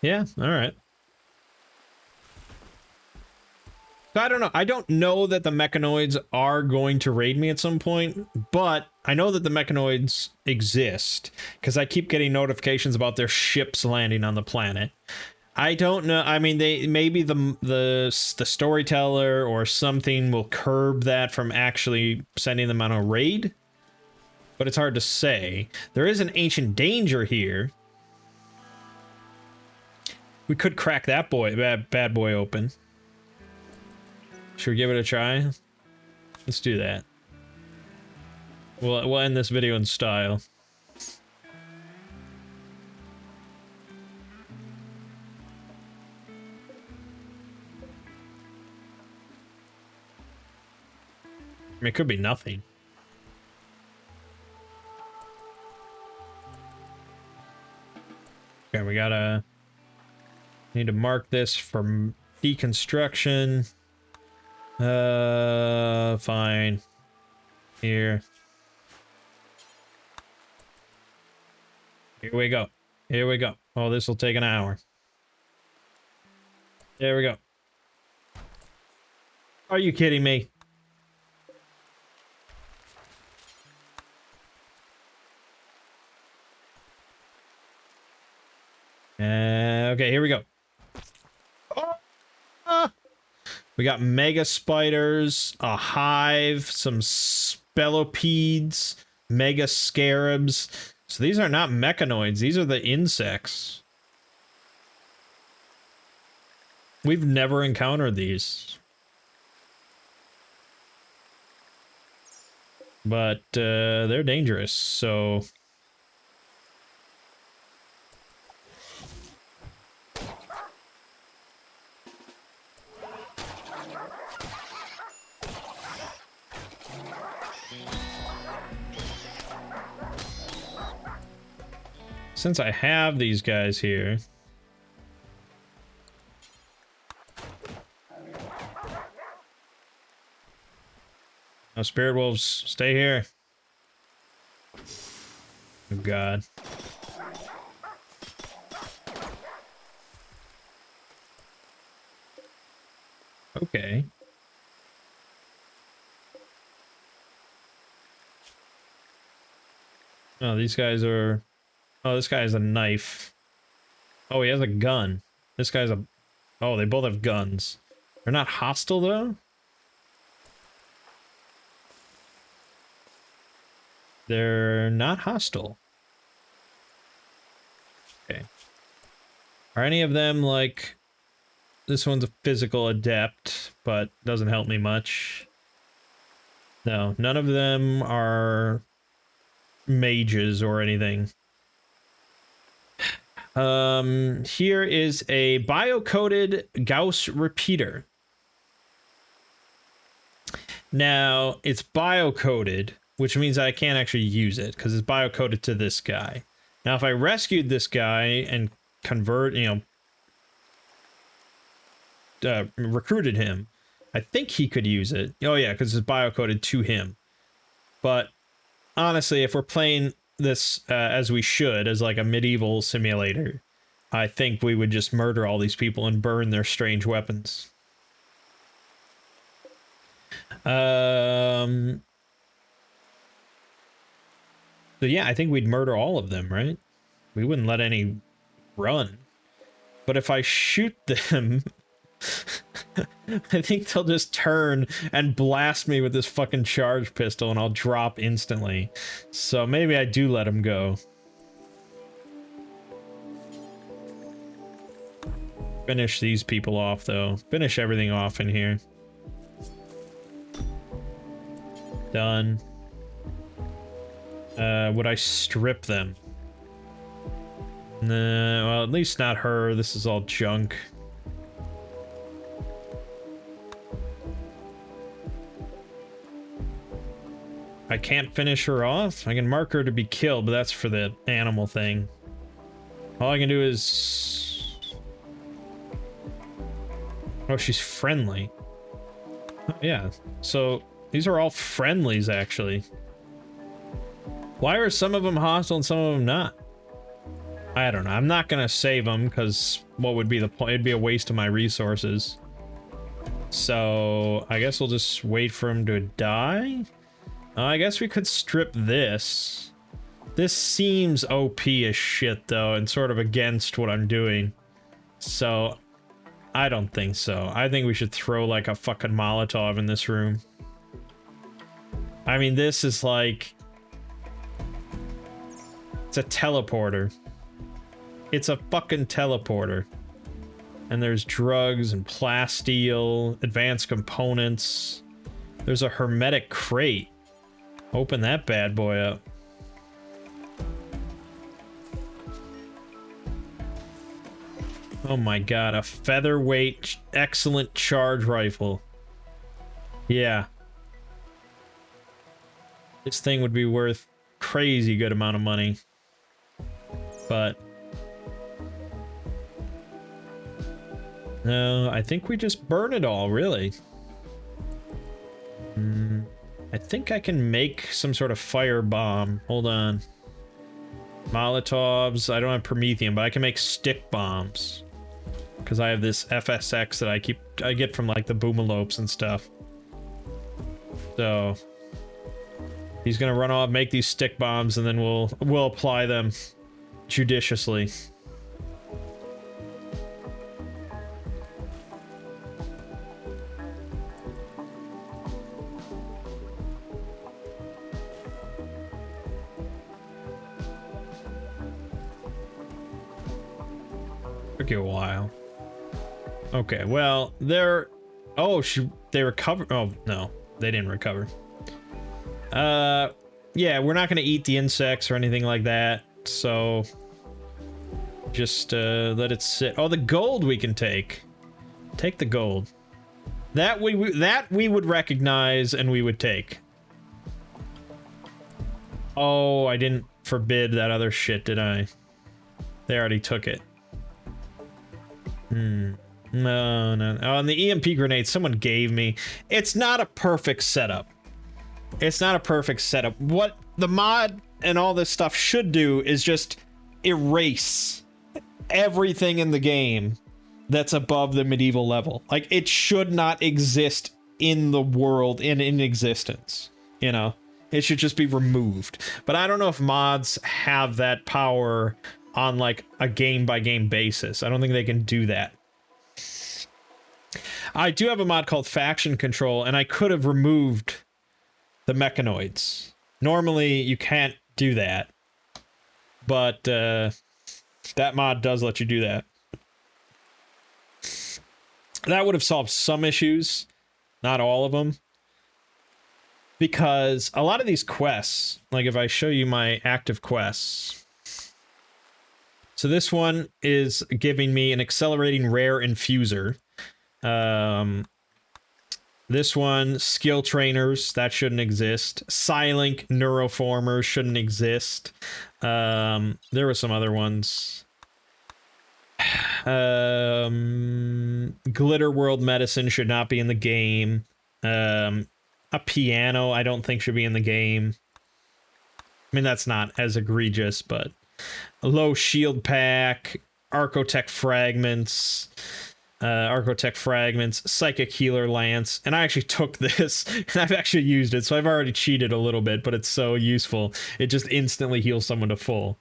Yeah, all right. So I don't know. I don't know that the mechanoids are going to raid me at some point, but I know that the mechanoids exist because I keep getting notifications about their ships landing on the planet. I don't know. I mean, maybe the storyteller or something will curb that from actually sending them on a raid, but it's hard to say. There is an ancient danger here. We could crack that bad boy open. Should we give it a try? Let's do that. We'll end this video in style. I mean, it could be nothing. Okay, we gotta... Need to mark this for deconstruction. Fine. Here. Here we go. Here we go. Oh, this will take an hour. There we go. Are you kidding me? Okay, here we go. We got mega spiders, a hive, some spellopedes, mega scarabs. So these are not mechanoids, these are the insects. We've never encountered these. But they're dangerous, so... Since I have these guys here... No, spirit wolves, stay here. Oh god. Okay. Oh, these guys are... Oh, this guy has a knife. Oh, he has a gun. This guy's a... Oh, they both have guns. They're not hostile, though? They're not hostile. Okay. Are any of them, like... This one's a physical adept, but doesn't help me much. No, none of them are... mages or anything. Here is a bio-coded Gauss repeater. Now, it's bio-coded, which means I can't actually use it, because it's bio-coded to this guy. Now, if I rescued this guy and recruited him, I think he could use it. Oh yeah, because it's bio-coded to him. But, honestly, if we're playing this as we should, as like a medieval simulator, I think we would just murder all these people and burn their strange weapons. So yeah, I think we'd murder all of them, right? We wouldn't let any run. But if I shoot them, I think they'll just turn and blast me with this fucking charge pistol and I'll drop instantly. So maybe I do let them go. Finish these people off, though. Finish everything off in here. Done. Would I strip them? Nah, well, at least not her. This is all junk. I can't finish her off? I can mark her to be killed, but that's for the animal thing. All I can do is... Oh, she's friendly. Oh, yeah, so these are all friendlies, actually. Why are some of them hostile and some of them not? I don't know. I'm not gonna save them, because what would be the point? It'd be a waste of my resources. So, I guess we'll just wait for him to die? I guess we could strip this. This seems OP as shit, though, and sort of against what I'm doing. So, I don't think so. I think we should throw, like, a fucking Molotov in this room. I mean, this is like... It's a teleporter. It's a fucking teleporter. And there's drugs and plasteel, advanced components. There's a hermetic crate. Open that bad boy up. Oh my god, a featherweight, excellent charge rifle. Yeah. This thing would be worth crazy good amount of money. But... no, I think we just burn it all, really. I think I can make some sort of fire bomb. Hold on. Molotovs. I don't have Promethium, but I can make stick bombs. Because I have this FSX that I get from like the Boomalopes and stuff. So he's gonna run off, make these stick bombs, and then we'll apply them judiciously. Took you a while. Okay, well, they recovered. Oh, no, they didn't recover. Yeah, we're not gonna eat the insects or anything like that, so just let it sit. Oh, the gold we can take. Take the gold. That we would recognize and we would take. Oh, I didn't forbid that other shit, did I? They already took it. No. Oh, and the EMP grenade someone gave me. It's not a perfect setup. It's not a perfect setup. What the mod and all this stuff should do is just erase everything in the game that's above the medieval level. Like, it should not exist in the world, in existence, you know? It should just be removed. But I don't know if mods have that power on like a game-by-game basis. I don't think they can do that. I do have a mod called Faction Control, and I could have removed the mechanoids. Normally, you can't do that. But that mod does let you do that. That would have solved some issues. Not all of them. Because a lot of these quests, like if I show you my active quests... So this one is giving me an accelerating rare infuser. This one, skill trainers, that shouldn't exist. Silink neuroformers shouldn't exist. There were some other ones. Glitter World medicine should not be in the game. A piano I don't think should be in the game. I mean, that's not as egregious, but... a low shield pack, Archotech fragments, Psychic Healer Lance, and I actually took this, and I've actually used it, so I've already cheated a little bit, but it's so useful. It just instantly heals someone to full.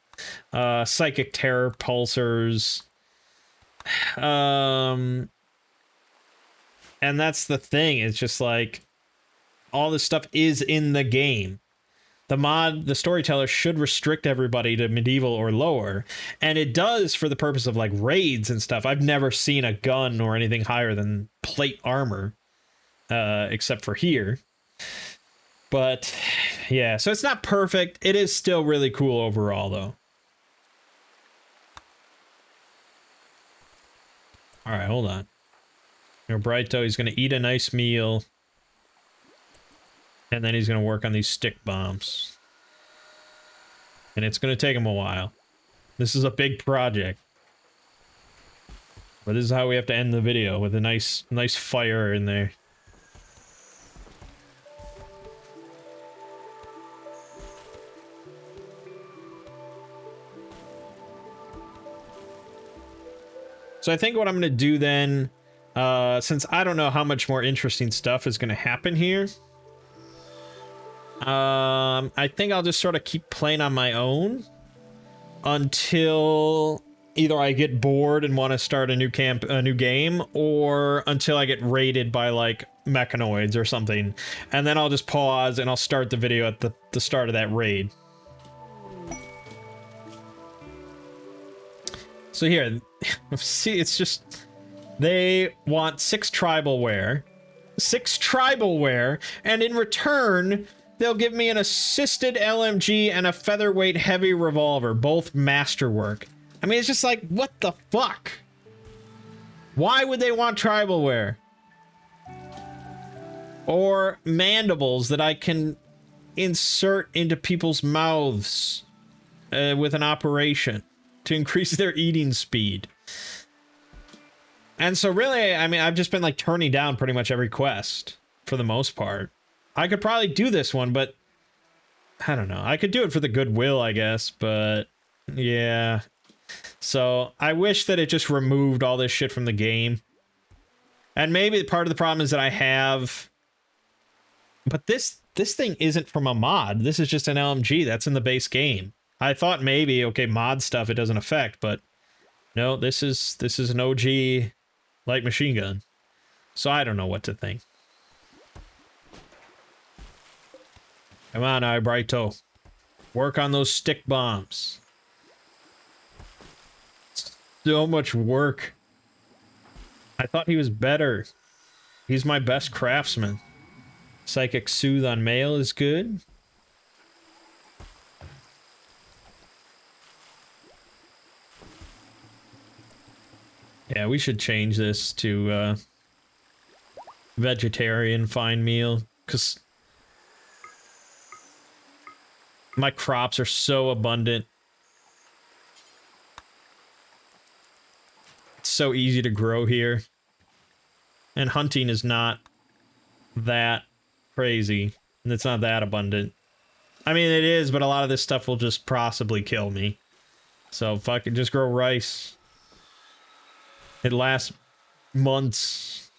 Psychic Terror Pulsars. And that's the thing, it's just like, all this stuff is in the game. The mod, the storyteller should restrict everybody to medieval or lower, and it does for the purpose of like raids and stuff. I've never seen a gun or anything higher than plate armor, except for here. But yeah, so it's not perfect. It is still really cool overall, though. All right, hold on. Brighto, he's gonna eat a nice meal. And then he's going to work on these stick bombs. And it's going to take him a while. This is a big project. But this is how we have to end the video, with a nice fire in there. So I think what I'm going to do then, since I don't know how much more interesting stuff is going to happen here, I think I'll just sort of keep playing on my own until either I get bored and want to start a new game, or until I get raided by like mechanoids or something, and then I'll just pause and I'll start the video at the start of that raid. So here, see, it's just They want 6 tribalware. 6 tribalware, and in return, they'll give me an assisted LMG and a featherweight heavy revolver, both masterwork. I mean, it's just like, what the fuck? Why would they want tribalware? Or mandibles that I can insert into people's mouths with an operation to increase their eating speed. And so really, I mean, I've just been like turning down pretty much every quest for the most part. I could probably do this one, but I don't know. I could do it for the goodwill, I guess, but yeah. So I wish that it just removed all this shit from the game. And maybe part of the problem is that I have... But this thing isn't from a mod. This is just an LMG that's in the base game. I thought maybe, okay, mod stuff it doesn't affect, but no, this is an OG light machine gun. So I don't know what to think. Come on, Ibrito. Work on those stick bombs. So much work. I thought he was better. He's my best craftsman. Psychic Soothe on male is good. Yeah, we should change this to vegetarian fine meal, because my crops are so abundant. It's so easy to grow here. And hunting is not that crazy. And it's not that abundant. I mean, it is, but a lot of this stuff will just possibly kill me. So fucking just grow rice. It lasts months.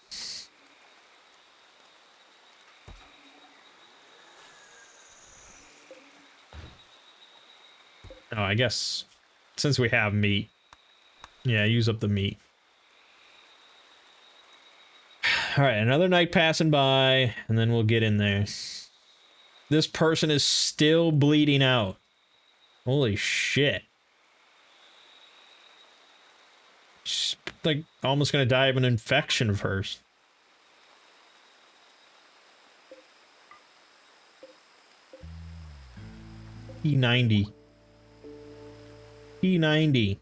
Oh, I guess since we have meat. Yeah, use up the meat. Alright, another night passing by, and then we'll get in there. This person is still bleeding out. Holy shit. She's like almost gonna die of an infection first. E90. E90.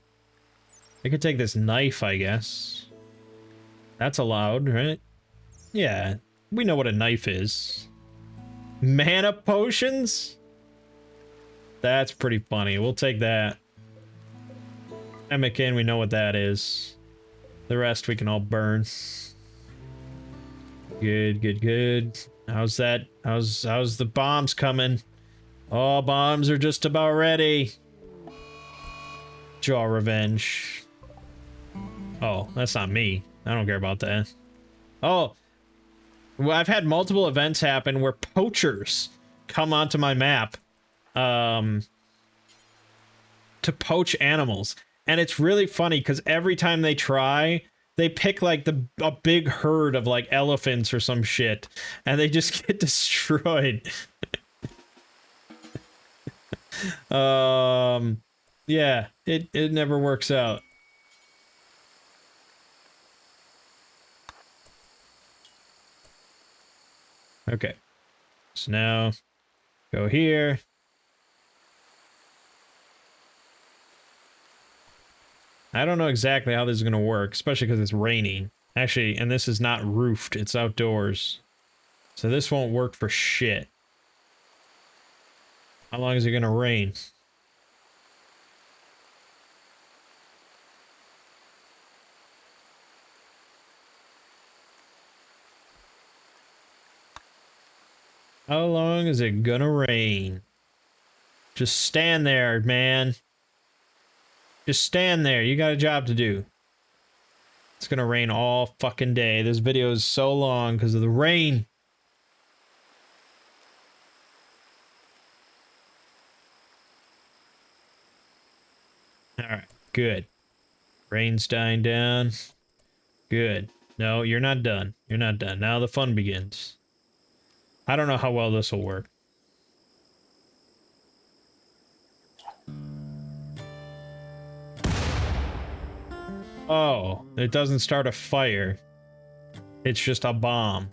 I could take this knife, I guess. That's allowed, right? Yeah, we know what a knife is. Mana potions? That's pretty funny. We'll take that. Emikin, we know what that is. The rest we can all burn. Good, good, good. How's that? How's the bombs coming? Oh, bombs are just about ready. Jaw revenge. Oh, that's not me. I don't care about that. Oh. Well, I've had multiple events happen where poachers come onto my map to poach animals. And it's really funny because every time they try, they pick like a big herd of like elephants or some shit, and they just get destroyed. Yeah, it never works out. Okay, so now go here. I don't know exactly how this is going to work, especially because it's raining. Actually, and this is not roofed, it's outdoors. So this won't work for shit. How long is it going to rain? How long is it gonna rain? Just stand there, man. Just stand there. You got a job to do. It's gonna rain all fucking day. This video is so long because of the rain. Alright, good. Rain's dying down. Good. No, you're not done. You're not done. Now the fun begins. I don't know how well this will work. Oh, it doesn't start a fire. It's just a bomb.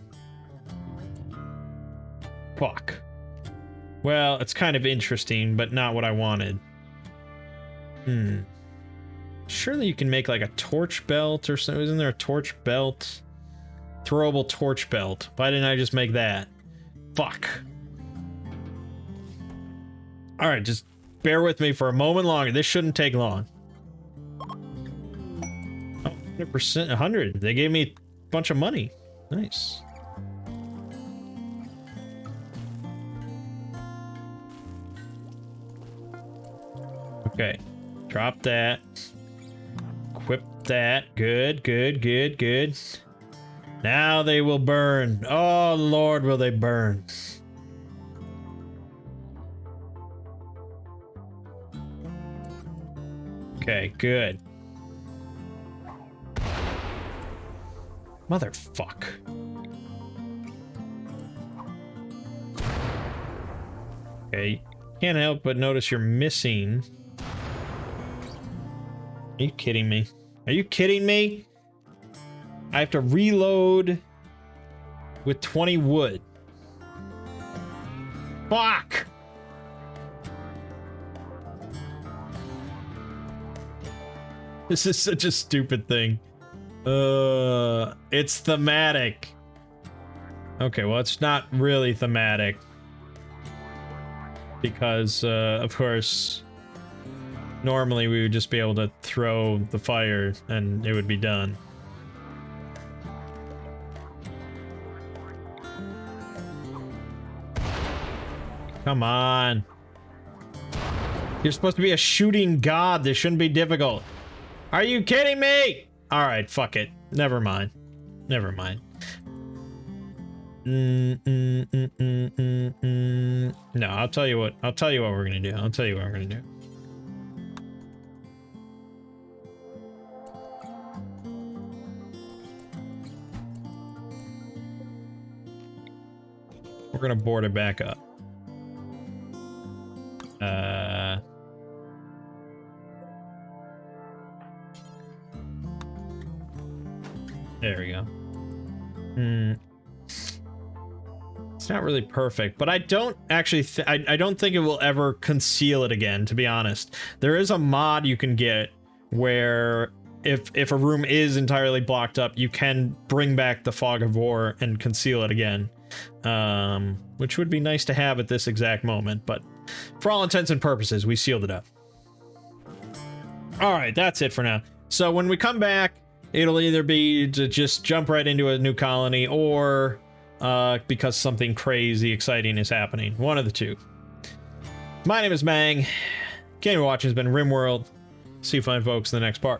Fuck. Well, it's kind of interesting, but not what I wanted. Surely you can make like a torch belt or something. Isn't there a torch belt? Throwable torch belt. Why didn't I just make that? Fuck. Alright, just bear with me for a moment longer. This shouldn't take long. 100%, 100. They gave me a bunch of money. Nice. Okay. Drop that. Equip that. Good, good, good, good. Now they will burn. Oh, Lord, will they burn. Okay, good. Motherfuck. Okay, can't help but notice you're missing. Are you kidding me? Are you kidding me? I have to reload with 20 wood. Fuck! This is such a stupid thing. It's thematic. Okay, well, it's not really thematic. Because, of course, normally we would just be able to throw the fire and it would be done. Come on. You're supposed to be a shooting god. This shouldn't be difficult. Are you kidding me? All right, fuck it. Never mind. Never mind. No, I'll tell you what. I'll tell you what we're gonna do. I'll tell you what we're gonna do. We're gonna board it back up. There we go. It's not really perfect, but I don't actually I don't think it will ever conceal it again, to be honest. There is a mod you can get where if a room is entirely blocked up, you can bring back the fog of war and conceal it again. Which would be nice to have at this exact moment, but for all intents and purposes, we sealed it up. Alright, that's it for now. So when we come back, it'll either be to just jump right into a new colony, or because something crazy exciting is happening. One of the two. My name is Mangg. Game watching has been RImworld. See you fine folks in the next part.